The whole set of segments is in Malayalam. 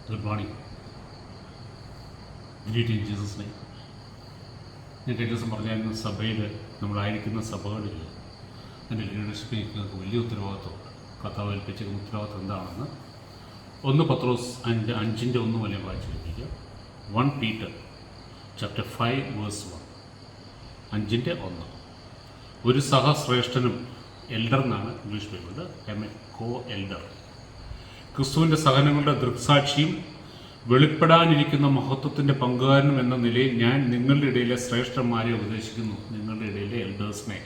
Good morning. Greet in Jesus name. ഞാൻ കഴിഞ്ഞ ദിവസം പറഞ്ഞായിരുന്നു, സഭയിൽ നമ്മളായിരിക്കുന്ന സഭകളിൽ എൻ്റെ ലീഡർഷിപ്പിൽ നിങ്ങൾക്ക് വലിയ ഉത്തരവാദിത്വമുണ്ട്. കർത്താവ് ഏൽപ്പിച്ചിരിക്കുന്ന ഉത്തരവാദിത്വം എന്താണെന്ന് 1 പത്രോസ് 5:1 വരെ വായിച്ചു കേൾപ്പിക്കുക. 1 Peter chapter 5 verse 1, 5:1. ഒരു സഹശ്രേഷ്ഠനും എൽഡർ എന്നാണ് ഇംഗ്ലീഷ് പേരുണ്ട്, കോ എൽഡർ, ക്രിസ്തുവിൻ്റെ സഹനങ്ങളുടെ ദൃക്സാക്ഷിയും വെളിപ്പെടാനിരിക്കുന്ന മഹത്വത്തിൻ്റെ പങ്കുകാരനും എന്ന നിലയിൽ ഞാൻ നിങ്ങളുടെ ഇടയിലെ ശ്രേഷ്ഠന്മാരെ ഉപദേശിക്കുന്നു. നിങ്ങളുടെ ഇടയിലെ എൽഡേഴ്സിനെ,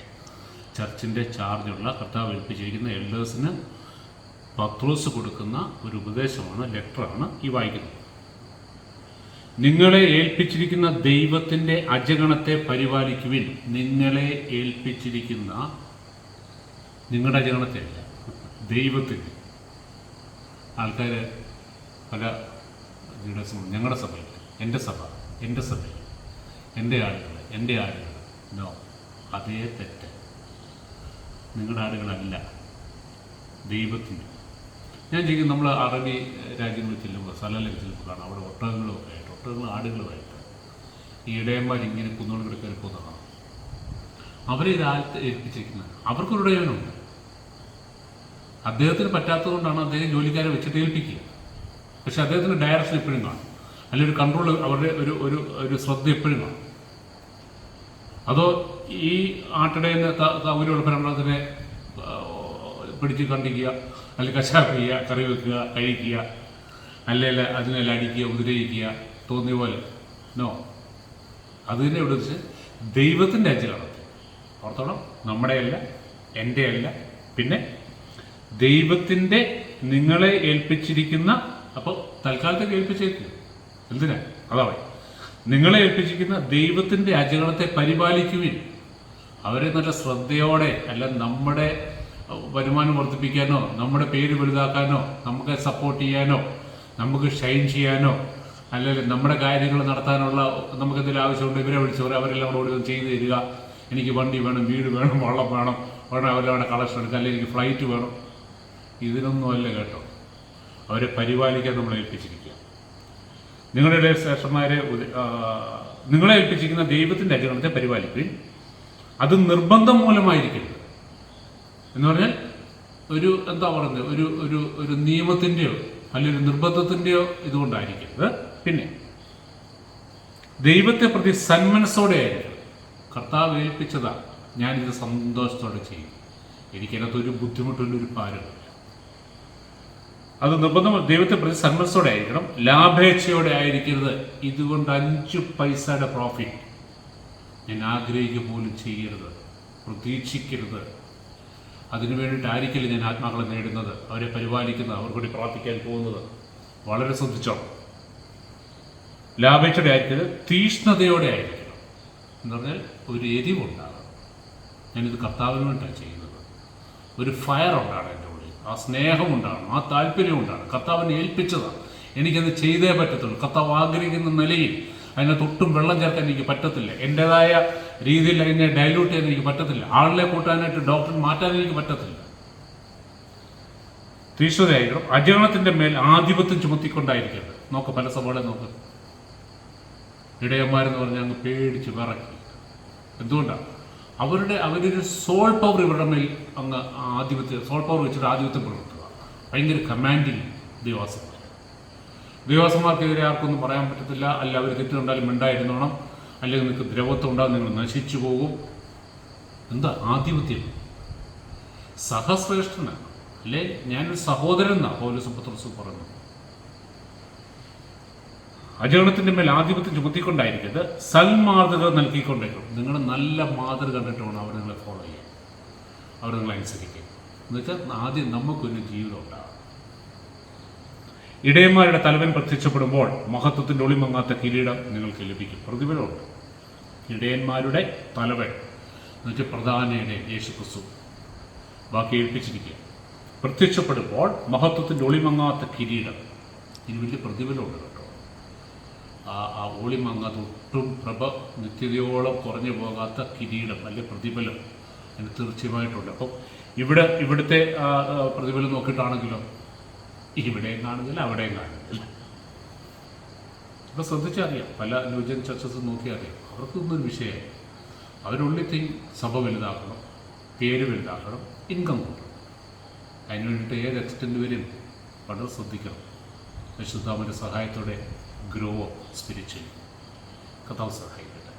ചർച്ചിൻ്റെ ചാർജുള്ള കർത്താവ് ഏൽപ്പിച്ചിരിക്കുന്ന എൽഡേഴ്സിന് പത്രോസ് കൊടുക്കുന്ന ഒരു ഉപദേശമാണ്, ലെറ്ററാണ് ഈ വായിക്കുന്നത്. നിങ്ങളെ ഏൽപ്പിച്ചിരിക്കുന്ന ദൈവത്തിൻ്റെ അജഗണത്തെ പരിപാലിക്കുവിൻ. നിങ്ങളെ ഏൽപ്പിച്ചിരിക്കുന്ന, നിങ്ങളുടെ അജഗണത്തെ അല്ല, ദൈവത്തിൻ്റെ. ആൾക്കാർ പല ലീഡേഴ്സും, ഞങ്ങളുടെ സഭയിൽ, എൻ്റെ സഭയിൽ, എൻ്റെ ആളുകൾ, നോ, അതേ തെറ്റ്. നിങ്ങളുടെ ആളുകളല്ല, ദൈവത്തിൻ്റെ. ഞാൻ ചെയ്യുന്നത്, നമ്മൾ അറബി രാജ്യങ്ങളിൽ ചെല്ലുമ്പോൾ, സ്ഥലങ്ങളിൽ ചെല്ലുമ്പോൾ കാണാം, അവിടെ ഒട്ടകങ്ങളൊക്കെ ആയിട്ട്, ആടുകളുമായിട്ട് ഈ ഇടയന്മാർ ഇങ്ങനെ കുന്നുകൊണ്ട് കയറി പോകുന്നതാണ്. അവരെ ഇതാലത്ത് ഏൽപ്പിച്ചിരിക്കുന്നത്, അവർക്കൊരു ഇടയനുണ്ട്. അദ്ദേഹത്തിന് പറ്റാത്തതുകൊണ്ടാണ് അദ്ദേഹം ജോലിക്കാരെ വെച്ചിട്ട് ഏൽപ്പിക്കുക. പക്ഷെ അദ്ദേഹത്തിന് ഡയറക്ഷൻ എപ്പോഴും കാണും, അല്ലെങ്കിൽ ഒരു കൺട്രോൾ, അവരുടെ ഒരു ശ്രദ്ധ എപ്പോഴും കാണും. അതോ ഈ ആട്ടിടയെന്ന് സൗകര്യമുള്ള പരമ്പരത്തിനെ പിടിച്ച് കണ്ടിക്കുക, അല്ലെങ്കിൽ കശാപ്പ് ചെയ്യുക, കറി വെക്കുക, കഴിക്കുക, അല്ലെങ്കിൽ അതിനെല്ലാം അടിക്കുക, ഉപദ്രവിക്കുക, തോന്നിയ പോലെ. നോ, അത് തന്നെ ഇവിടെ വെച്ച് ദൈവത്തിൻ്റെ അജഗണത്തെ ഓർത്തോണം. നമ്മുടെയല്ല, എൻ്റെയല്ല, പിന്നെ ദൈവത്തിൻ്റെ, നിങ്ങളെ ഏൽപ്പിച്ചിരിക്കുന്ന. അപ്പോൾ തൽക്കാലത്തേക്ക് ഏൽപ്പിച്ചേക്കുക. എന്തിനാ? അതാ നിങ്ങളെ ഏൽപ്പിച്ചിരിക്കുന്ന ദൈവത്തിൻ്റെ അജഗണത്തെ പരിപാലിക്കുവിൻ. അവരെ നല്ല ശ്രദ്ധയോടെ, അല്ല നമ്മുടെ വരുമാനം വർദ്ധിപ്പിക്കാനോ, നമ്മുടെ പേര് വലുതാക്കാനോ, നമുക്ക് സപ്പോർട്ട് ചെയ്യാനോ, നമുക്ക് ഷൈൻ ചെയ്യാനോ, അല്ലെങ്കിൽ നമ്മുടെ കാര്യങ്ങൾ നടത്താനുള്ള നമുക്കെന്തെങ്കിലും ആവശ്യമുണ്ട്, ഇവരെ വിളിച്ചവരെ അവരെല്ലാം കൂടെ ഓടി ചെയ്തു തരിക. എനിക്ക് വണ്ടി വേണം, വീട് വേണം, വെള്ളം വേണം, ഉടനെ അവരുടെ കളക്ഷൻ എടുക്കുക, അല്ലെങ്കിൽ എനിക്ക് ഫ്ലൈറ്റ് വേണം. ഇതിനൊന്നുമല്ല കേട്ടോ. അവരെ പരിപാലിക്കാൻ നമ്മളെ ഏൽപ്പിച്ചിരിക്കുക. നിങ്ങളുടെ ശ്രേഷ്ഠന്മാരെ, നിങ്ങളെ ഏൽപ്പിച്ചിരിക്കുന്ന ദൈവത്തിൻ്റെ അജഗണത്തെ പരിപാലിക്കുകയും അത് നിർബന്ധം മൂലമായിരിക്കരുത്. എന്ന് പറഞ്ഞാൽ എന്താ പറയുന്നത്, ഒരു നിയമത്തിൻ്റെയോ അല്ലെങ്കിൽ നിർബന്ധത്തിൻ്റെയോ ഇതുകൊണ്ടായിരിക്കരുത്. പിന്നെ ദൈവത്തെ പ്രതി സന്മനസ്സോടെ ആയിരിക്കണം. കർത്താവ് ഏൽപ്പിച്ചതാ, ഞാനിത് സന്തോഷത്തോടെ ചെയ്യും, എനിക്കതിനകത്തൊരു ബുദ്ധിമുട്ടുള്ള ഒരു ഭാരമില്ല. അത് നിർബന്ധം. ദൈവത്തെ പ്രതി സന്മനസ്സോടെ ആയിരിക്കണം, ലാഭേച്ഛയോടെ ആയിരിക്കരുത്. ഇതുകൊണ്ട് 5 പൈസയുടെ പ്രോഫിറ്റ് ഞാൻ ആഗ്രഹിക്കുക പോലും ചെയ്യരുത്, പ്രതീക്ഷിക്കരുത്. അതിനു വേണ്ടിയിട്ടായിരിക്കില്ല ഞാൻ ആത്മാക്കളെ നേടുന്നത്, അവരെ പരിപാലിക്കുന്നത്, അവർക്ക് വേണ്ടി പ്രാർത്ഥിക്കാൻ പോകുന്നത്. വളരെ ശ്രദ്ധിച്ചോണം. ലാഭേച്ഛയോടെ ആയിരിക്കരുത്, തീഷ്ണതയോടെ ആയിരിക്കണം. എന്ന് പറഞ്ഞാൽ ഒരു എരിവുണ്ടാകണം. ഞാനിത് കർത്താവിന് വേണ്ടിയിട്ടാണ് ചെയ്യുന്നത്. ഒരു ഫയർ ഉണ്ടാകണം എൻ്റെ ഉള്ളിൽ, ആ സ്നേഹം ഉണ്ടാകണം, ആ താല്പര്യം ഉണ്ടാകണം. കർത്താവിനെ ഏൽപ്പിച്ചതാണ്, എനിക്കത് ചെയ്തേ പറ്റത്തുള്ളൂ. കർത്താവ് ആഗ്രഹിക്കുന്ന നിലയിൽ അതിനകത്ത് ഒട്ടും വെള്ളം ചേർക്കാൻ എനിക്ക് പറ്റത്തില്ല. എൻ്റെതായ രീതിയിൽ അതിനെ ഡൈല്യൂട്ട് ചെയ്യാൻ എനിക്ക് പറ്റത്തില്ല. ആളിനെ കൂട്ടാനായിട്ട് ഡോക്ടറിന് മാറ്റാൻ എനിക്ക് പറ്റത്തില്ല. തീഷ്ണതയായിരിക്കണം. അജഗണത്തിൻ്റെ മേൽ ആധിപത്യം ചുമത്തിക്കൊണ്ടായിരിക്കരുത്. നോക്ക്, പല സഭകളെ നോക്ക്, ഇടയന്മാരെന്ന് പറഞ്ഞാൽ അങ്ങ് പേടിച്ച് വിറക്കി. എന്തുകൊണ്ടാണ്? അവരൊരു സോൾ പവർ ഇവരുടെ മേൽ അങ്ങ് സോൾ പവർ വെച്ചിട്ട് ആധിപത്യം പുലർത്തുക. ഭയങ്കര കമാൻഡിങ് ദേവാസന്മാർക്കെതിരെ ആർക്കൊന്നും പറയാൻ പറ്റത്തില്ല. അല്ല, അവർ തെറ്റുണ്ടാലും മിണ്ടായിരുന്നോണം, അല്ലെങ്കിൽ നിങ്ങൾക്ക് ദ്രവത്വം ഉണ്ടാകും, നിങ്ങൾ നശിച്ചു പോകും. എന്താ ആധിപത്യം? സഹശ്രേഷ്ഠനാണ്, അല്ലേ? ഞാനൊരു സഹോദരൻ എന്നാണ് പൗലോസ് പത്രോസ് പറയുന്നത്. അജഗണത്തിൻ്റെ മേൽ ആധിപത്യം ചുമത്തിക്കൊണ്ടായിരിക്കരുത്, സൽമാതൃക നൽകിക്കൊണ്ടേക്കും. നിങ്ങൾ നല്ല മാതൃക കണ്ടിട്ട് വേണം അവർ നിങ്ങളെ ഫോളോ ചെയ്യാൻ, അവർ നിങ്ങളെ അനുസരിക്കും. എന്നുവെച്ചാൽ ആദ്യം നമുക്കൊരു ജീവിതം ഉണ്ടാകും. ഇടയന്മാരുടെ തലവൻ പ്രത്യക്ഷപ്പെടുമ്പോൾ മഹത്വത്തിൻ്റെ ഒളിമങ്ങാത്ത കിരീടം നിങ്ങൾക്ക് ലഭിക്കും. പ്രതിഫലമുണ്ട്. ഇടയന്മാരുടെ തലവൻ എന്നുവെച്ചാൽ പ്രധാന ഇടയൻ യേശു ക്രിസ്തു, ബാക്കി ഏൽപ്പിച്ചിരിക്കുക. പ്രത്യക്ഷപ്പെടുമ്പോൾ മഹത്വത്തിൻ്റെ ഒളിമങ്ങാത്ത കിരീടം, ഇനി വലിയ പ്രതിഫലമുണ്ട് കേട്ടോ. ആ ഒളിമങ്ങാത്ത, ഒട്ടും പ്രഭ നിത്യതയോളം കുറഞ്ഞു പോകാത്ത കിരീടം, അല്ലെങ്കിൽ പ്രതിഫലം അതിന് തീർച്ചയായിട്ടുണ്ട്. അപ്പം ഇവിടുത്തെ പ്രതിഫലം നോക്കിയിട്ടാണെങ്കിലോ, ഇവിടെയും കാണുന്നില്ല, അവിടെയും കാണുന്നില്ല. ഇപ്പോൾ ശ്രദ്ധിച്ചറിയാം, പല ന്യൂജൻ ചർച്ചസ് നോക്കിയാൽ അറിയാം, അവർക്കൊന്നൊരു വിഷയമായി. അവരുള്ളി തിങ് സഭ വലുതാക്കണം, പേര് വലുതാക്കണം, ഇൻകം കൂട്ടണം. അതിന് വേണ്ടിയിട്ട് ഏത് എക്സ്റ്റെൻറ്റ് വരും വളരെ ശ്രദ്ധിക്കണം. പരിശുദ്ധാത്മാവിൻ്റെ സഹായത്തോടെ ഗ്രോ സ്പിരിച്വലി. കർത്താവ് സഹായിക്കട്ടെ.